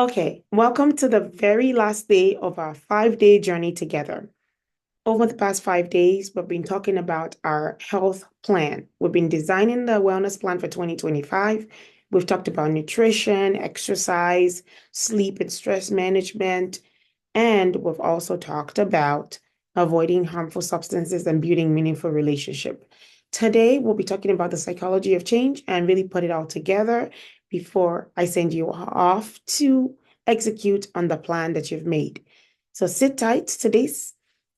Okay, welcome to the very last day of our 5-day journey together. Over the past 5 days, we've been talking about our health plan. We've been designing the wellness plan for 2025. We've talked about nutrition, exercise, sleep and stress management, and we've also talked about avoiding harmful substances and building meaningful relationship. Today, we'll be talking about the psychology of change and really put it all together before I send you off to execute on the plan that you've made. So sit tight. Today's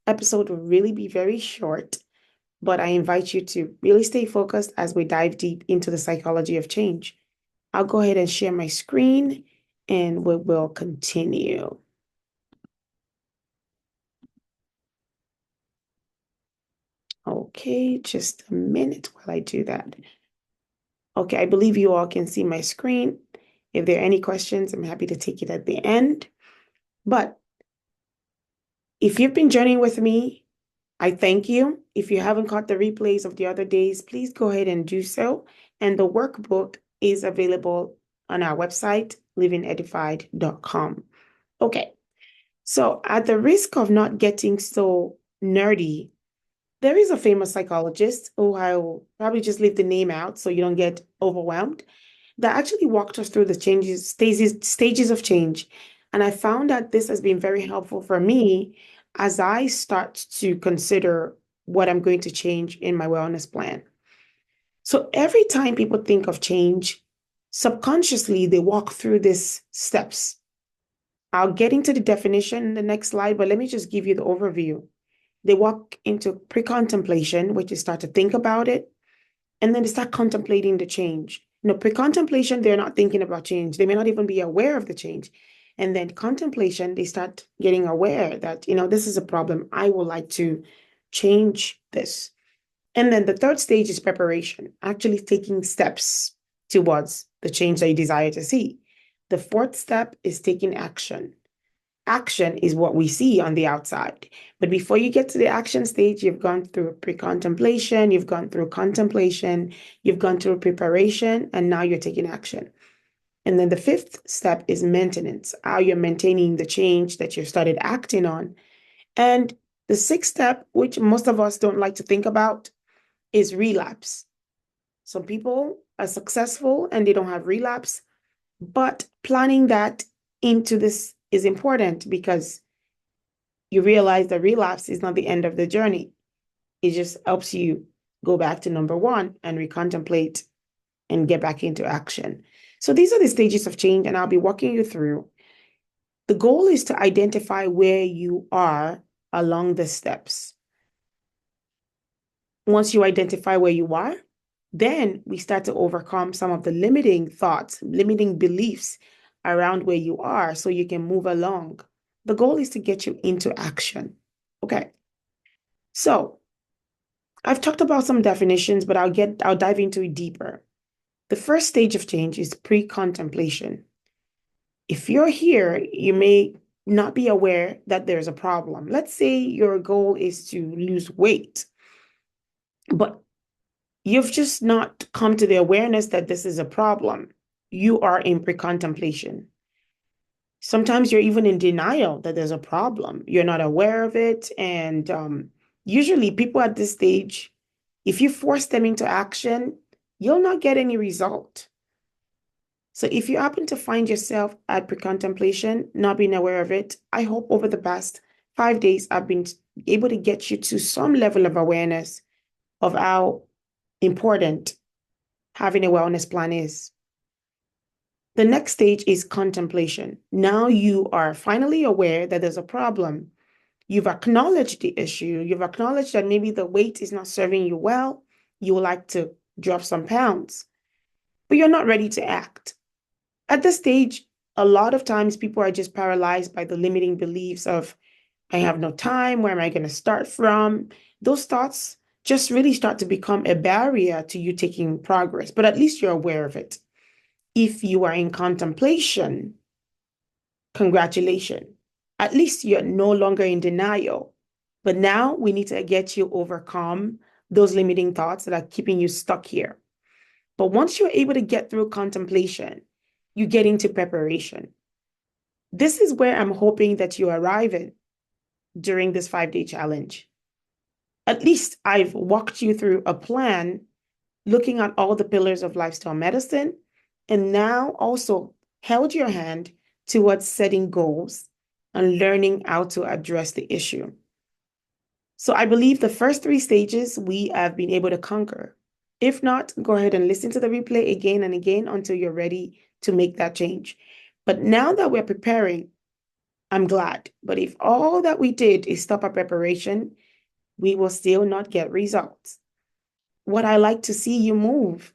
episode will really be very short, but I invite you to really stay focused as we dive deep into the psychology of change. I'll go ahead and share my screen and we will continue. Okay, just a minute while I do that. Okay, I believe you all can see my screen. If there are any questions, I'm happy to take it at the end. But if you've been journeying with me, I thank you. If you haven't caught the replays of the other days, please go ahead and do so. And the workbook is available on our website, livingedified.com. Okay, so at the risk of not getting so nerdy, there is a famous psychologist who I will probably just leave the name out so you don't get overwhelmed, that actually walked us through the stages of change. And I found that this has been very helpful for me as I start to consider what I'm going to change in my wellness plan. So every time people think of change, subconsciously they walk through these steps. I'll get into the definition in the next slide, but let me just give you the overview. They walk into pre-contemplation, which is start to think about it, and then they start contemplating the change. Pre-contemplation, they're not thinking about change. They may not even be aware of the change. And then contemplation, they start getting aware that, this is a problem. I would like to change this. And then the third stage is preparation, actually taking steps towards the change that you desire to see. The fourth step is taking action. Action is what we see on the outside. But before you get to the action stage, you've gone through pre-contemplation, you've gone through contemplation, you've gone through preparation, and now you're taking action. And then the fifth step is maintenance, how you're maintaining the change that you started acting on. And the sixth step, which most of us don't like to think about, is relapse. Some people are successful and they don't have relapse, but planning that into this is important because you realize that relapse is not the end of the journey. It just helps you go back to number one and recontemplate and get back into action. So these are the stages of change, and I'll be walking you through. The goal is to identify where you are along the steps. Once you identify where you are, then we start to overcome some of the limiting thoughts, limiting beliefs around where you are so you can move along. The goal is to get you into action. Okay. So I've talked about some definitions, but I'll dive into it deeper. The first stage of change is pre-contemplation. If you're here, you may not be aware that there's a problem. Let's say your goal is to lose weight, but you've just not come to the awareness that this is a problem. You are in pre-contemplation. Sometimes you're even in denial that there's a problem. You're not aware of it. And usually people at this stage, if you force them into action, you'll not get any result. So if you happen to find yourself at pre-contemplation, not being aware of it, I hope over the past 5 days, I've been able to get you to some level of awareness of how important having a wellness plan is. The next stage is contemplation. Now you are finally aware that there's a problem. You've acknowledged the issue. You've acknowledged that maybe the weight is not serving you well. You would like to drop some pounds, but you're not ready to act. At this stage, a lot of times people are just paralyzed by the limiting beliefs of, I have no time. Where am I going to start from? Those thoughts just really start to become a barrier to you taking progress, but at least you're aware of it. If you are in contemplation, congratulations. At least you're no longer in denial. But now we need to get you overcome those limiting thoughts that are keeping you stuck here. But once you're able to get through contemplation, you get into preparation. This is where I'm hoping that you arrive at during this 5-day challenge. At least I've walked you through a plan looking at all the pillars of lifestyle medicine, and now also held your hand towards setting goals and learning how to address the issue. So I believe the first 3 stages we have been able to conquer. If not, go ahead and listen to the replay again and again until you're ready to make that change. But now that we're preparing, I'm glad. But if all that we did is stop our preparation, we will still not get results. What I like to see you move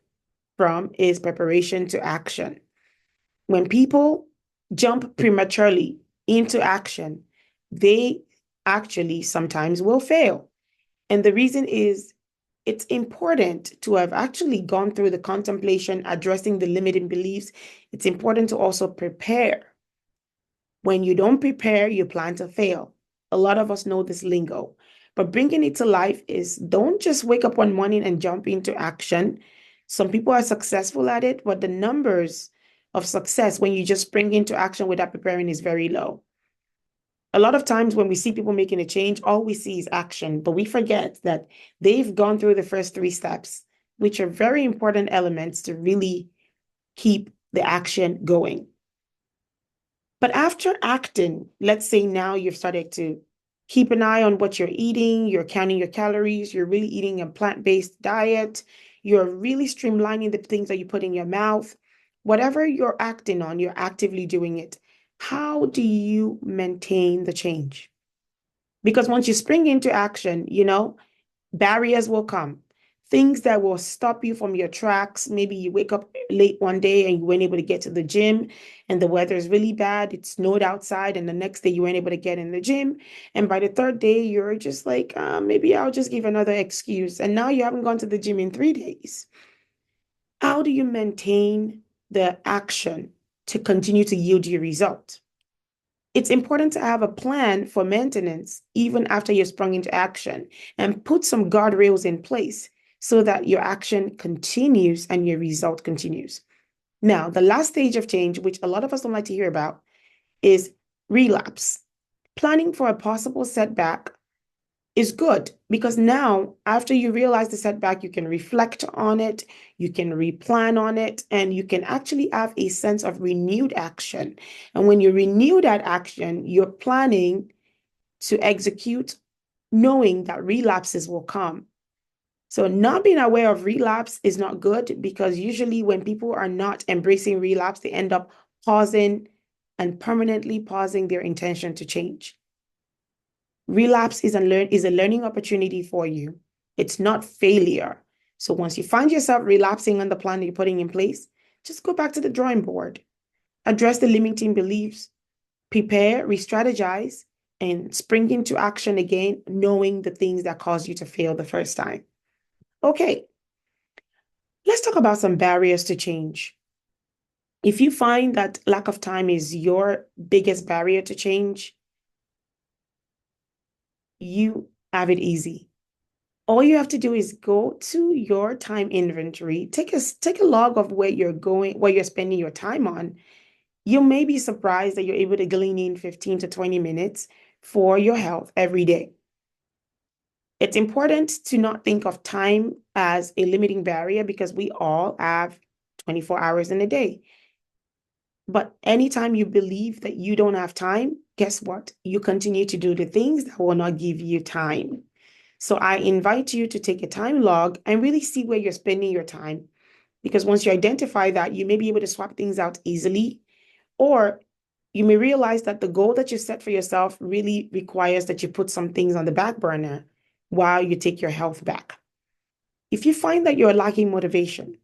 from is preparation to action. When people jump prematurely into action, they actually sometimes will fail. And the reason is it's important to have actually gone through the contemplation, addressing the limiting beliefs. It's important to also prepare. When you don't prepare, you plan to fail. A lot of us know this lingo, but bringing it to life is don't just wake up one morning and jump into action. Some people are successful at it, but the numbers of success when you just spring into action without preparing is very low. A lot of times when we see people making a change, all we see is action, but we forget that they've gone through the first 3 steps, which are very important elements to really keep the action going. But after acting, let's say now you've started to keep an eye on what you're eating, you're counting your calories, you're really eating a plant-based diet, you're really streamlining the things that you put in your mouth. Whatever you're acting on, you're actively doing it. How do you maintain the change? Because once you spring into action, barriers will come. Things that will stop you from your tracks. Maybe you wake up late one day and you weren't able to get to the gym and the weather is really bad. It snowed outside and the next day you weren't able to get in the gym. And by the third day, you're just like, maybe I'll just give another excuse. And now you haven't gone to the gym in 3 days. How do you maintain the action to continue to yield your result? It's important to have a plan for maintenance even after you've sprung into action and put some guardrails in place so that your action continues and your result continues. Now, the last stage of change, which a lot of us don't like to hear about, is relapse. Planning for a possible setback is good because now, after you realize the setback, you can reflect on it, you can replan on it, and you can actually have a sense of renewed action. And when you renew that action, you're planning to execute, knowing that relapses will come. So not being aware of relapse is not good because usually when people are not embracing relapse, they end up pausing and permanently pausing their intention to change. Relapse is a learning opportunity for you. It's not failure. So once you find yourself relapsing on the plan that you're putting in place, just go back to the drawing board. Address the limiting beliefs, prepare, re-strategize, and spring into action again, knowing the things that caused you to fail the first time. Okay, let's talk about some barriers to change. If you find that lack of time is your biggest barrier to change, you have it easy. All you have to do is go to your time inventory, take a log of where you're going, where you're spending your time on. You may be surprised that you're able to glean in 15 to 20 minutes for your health every day. It's important to not think of time as a limiting barrier because we all have 24 hours in a day. But anytime you believe that you don't have time, guess what? You continue to do the things that will not give you time. So I invite you to take a time log and really see where you're spending your time. Because once you identify that, you may be able to swap things out easily, or you may realize that the goal that you set for yourself really requires that you put some things on the back burner while you take your health back. If you find that you're lacking motivation,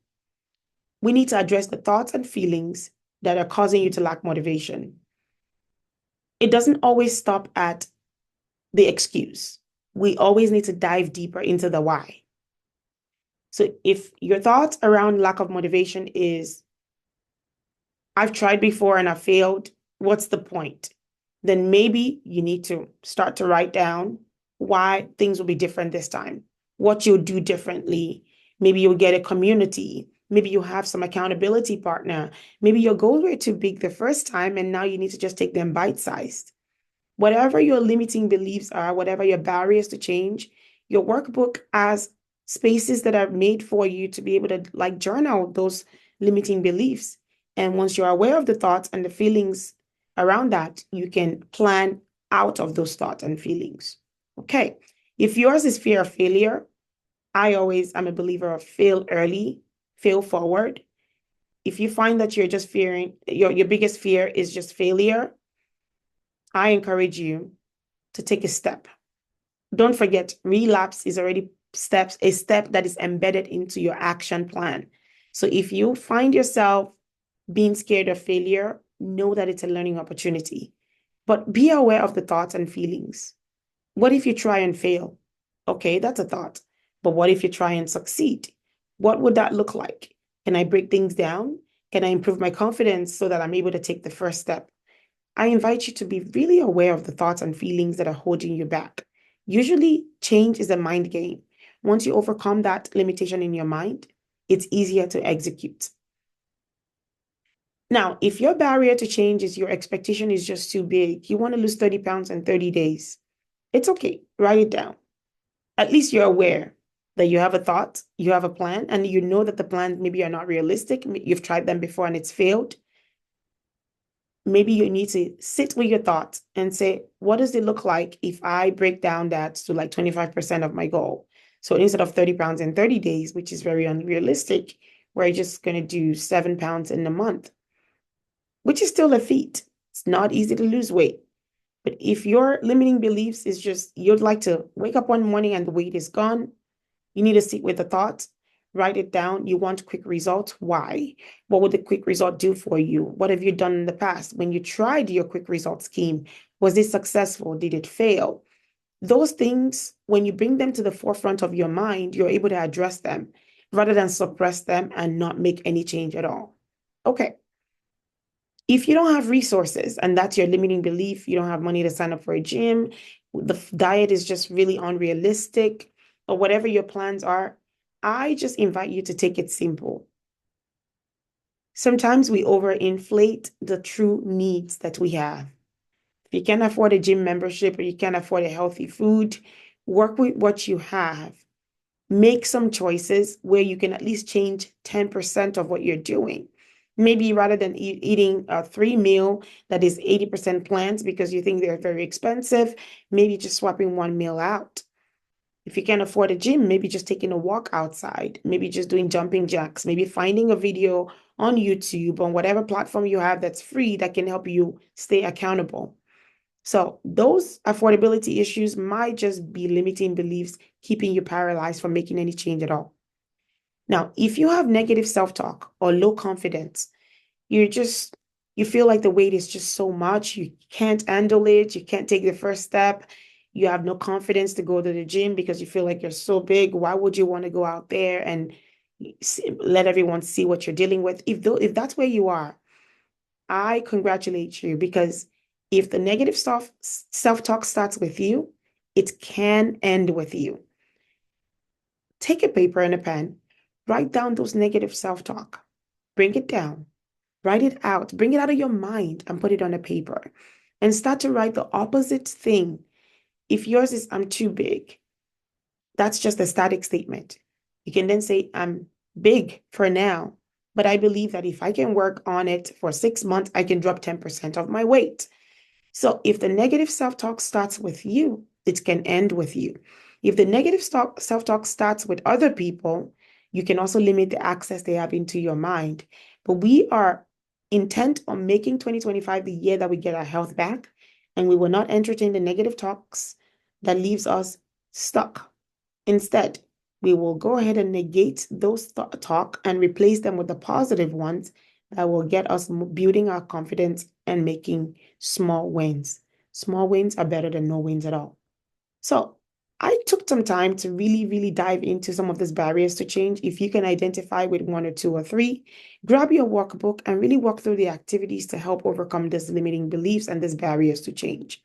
we need to address the thoughts and feelings that are causing you to lack motivation. It doesn't always stop at the excuse. We always need to dive deeper into the why. So if your thoughts around lack of motivation is, I've tried before and I failed, what's the point? Then maybe you need to start to write down why things will be different this time, what you'll do differently. Maybe you'll get a community. Maybe you have some accountability partner. Maybe your goals were too big the first time, and now you need to just take them bite-sized. Whatever your limiting beliefs are, whatever your barriers to change, your workbook has spaces that are made for you to be able to like journal those limiting beliefs. And once you're aware of the thoughts and the feelings around that, you can plan out of those thoughts and feelings. Okay. If yours is fear of failure, I'm a believer of fail early, fail forward. If you find that you're just fearing, your biggest fear is just failure, I encourage you to take a step. Don't forget, relapse is already a step that is embedded into your action plan. So if you find yourself being scared of failure, know that it's a learning opportunity. But be aware of the thoughts and feelings. What if you try and fail? Okay, that's a thought. But what if you try and succeed? What would that look like? Can I break things down? Can I improve my confidence so that I'm able to take the first step? I invite you to be really aware of the thoughts and feelings that are holding you back. Usually, change is a mind game. Once you overcome that limitation in your mind, it's easier to execute. Now, if your barrier to change is your expectation is just too big, you want to lose 30 pounds in 30 days, it's okay. Write it down. At least you're aware that you have a thought, you have a plan, and you know that the plans maybe are not realistic. You've tried them before and it's failed. Maybe you need to sit with your thoughts and say, what does it look like if I break down that to like 25% of my goal? So instead of 30 pounds in 30 days, which is very unrealistic, we're just going to do 7 pounds in a month, which is still a feat. It's not easy to lose weight. But if your limiting beliefs is just you'd like to wake up one morning and the weight is gone, you need to sit with the thought, write it down. You want quick results. Why? What would the quick result do for you? What have you done in the past? When you tried your quick result scheme, was it successful? Did it fail? Those things, when you bring them to the forefront of your mind, you're able to address them rather than suppress them and not make any change at all. Okay. If you don't have resources and that's your limiting belief, you don't have money to sign up for a gym, the diet is just really unrealistic, or whatever your plans are, I just invite you to take it simple. Sometimes we overinflate the true needs that we have. If you can't afford a gym membership or you can't afford a healthy food, work with what you have. Make some choices where you can at least change 10% of what you're doing. Maybe rather than eating a 3 meal that is 80% plants because you think they're very expensive, maybe just swapping one meal out. If you can't afford a gym, maybe just taking a walk outside, maybe just doing jumping jacks, maybe finding a video on YouTube, on whatever platform you have that's free that can help you stay accountable. So those affordability issues might just be limiting beliefs, keeping you paralyzed from making any change at all. Now, if you have negative self-talk or low confidence, you feel like the weight is just so much, you can't handle it, you can't take the first step, you have no confidence to go to the gym because you feel like you're so big. Why would you want to go out there and let everyone see what you're dealing with? If that's where you are, I congratulate you because if the negative self-talk starts with you, it can end with you. Take a paper and a pen, write down those negative self-talk, bring it down, write it out, bring it out of your mind and put it on a paper and start to write the opposite thing. If yours is, I'm too big, that's just a static statement. You can then say, I'm big for now, but I believe that if I can work on it for 6 months, I can drop 10% of my weight. So if the negative self-talk starts with you, it can end with you. If the negative self-talk starts with other people, you can also limit the access they have into your mind. But we are intent on making 2025 the year that we get our health back, and we will not entertain the negative talks that leaves us stuck. Instead, we will go ahead and negate those talk and replace them with the positive ones that will get us building our confidence and making small wins. Small wins are better than no wins at all. So I took some time to really, really dive into some of these barriers to change. If you can identify with one or two or three, grab your workbook and really walk through the activities to help overcome these limiting beliefs and these barriers to change.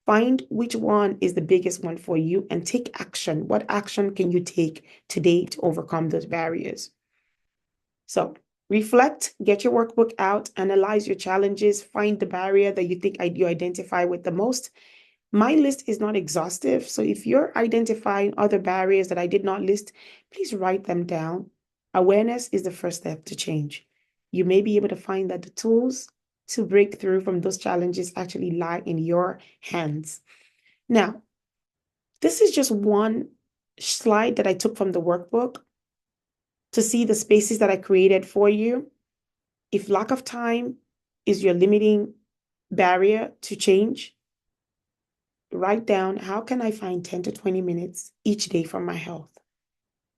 Find which one is the biggest one for you and take action. What action can you take today to overcome those barriers? So reflect, get your workbook out, analyze your challenges, find the barrier that you think you identify with the most. My list is not exhaustive. So if you're identifying other barriers that I did not list, please write them down. Awareness is the first step to change. You may be able to find that the tools to break through from those challenges actually lie in your hands. Now, this is just one slide that I took from the workbook to see the spaces that I created for you. If lack of time is your limiting barrier to change, write down, how can I find 10 to 20 minutes each day for my health?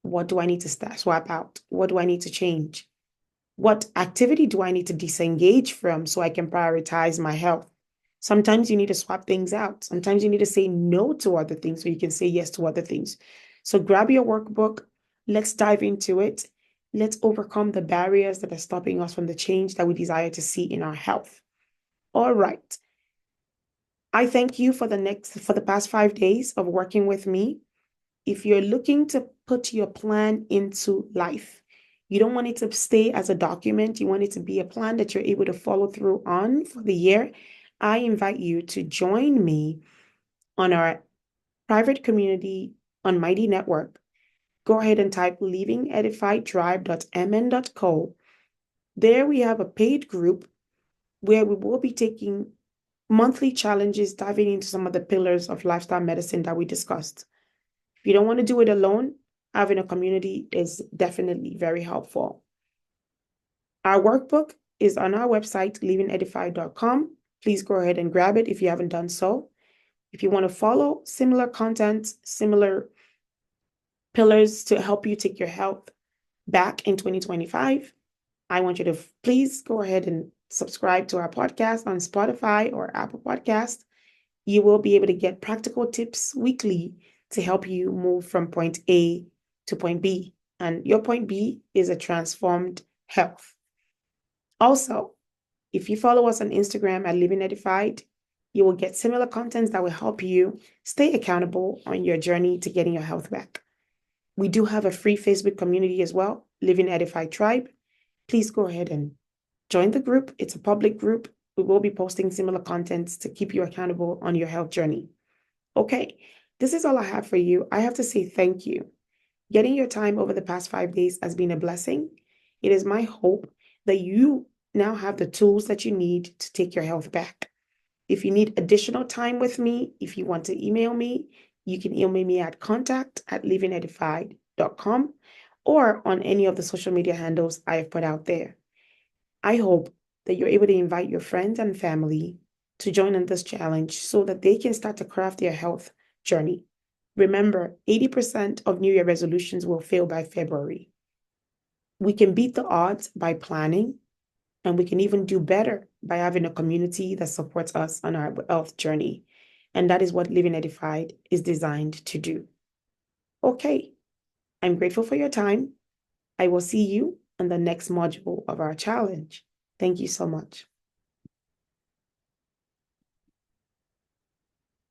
What do I need to swap out? What do I need to change? What activity do I need to disengage from so I can prioritize my health? Sometimes you need to swap things out. Sometimes you need to say no to other things so you can say yes to other things. So grab your workbook. Let's dive into it. Let's overcome the barriers that are stopping us from the change that we desire to see in our health. All right. I thank you for the past 5 days of working with me. If you're looking to put your plan into life, you don't want it to stay as a document. You want it to be a plan that you're able to follow through on for the year. I invite you to join me on our private community on Mighty Network. Go ahead and type livingedifiedtribe.mn.co. There we have a paid group where we will be taking monthly challenges, diving into some of the pillars of lifestyle medicine that we discussed. If you don't want to do it alone, having a community is definitely very helpful. Our workbook is on our website, livingedified.com. Please go ahead and grab it if you haven't done so. If you want to follow similar content, similar pillars to help you take your health back in 2025, I want you to please go ahead and subscribe to our podcast on Spotify or Apple Podcast. You will be able to get practical tips weekly to help you move from point A to point B. And your point B is a transformed health. Also, if you follow us on Instagram at Living Edified, you will get similar contents that will help you stay accountable on your journey to getting your health back. We do have a free Facebook community as well, Living Edified Tribe. Please go ahead and join the group. It's a public group. We will be posting similar contents to keep you accountable on your health journey. Okay, this is all I have for you. I have to say thank you. Getting your time over the past 5 days has been a blessing. It is my hope that you now have the tools that you need to take your health back. If you need additional time with me, if you want to email me, you can email me at contact@livingedified.com or on any of the social media handles I have put out there. I hope that you're able to invite your friends and family to join in this challenge so that they can start to craft their health journey. Remember, 80% of New Year resolutions will fail by February. We can beat the odds by planning, and we can even do better by having a community that supports us on our health journey. And that is what Living Edified is designed to do. Okay, I'm grateful for your time. I will see you on the next module of our challenge. Thank you so much.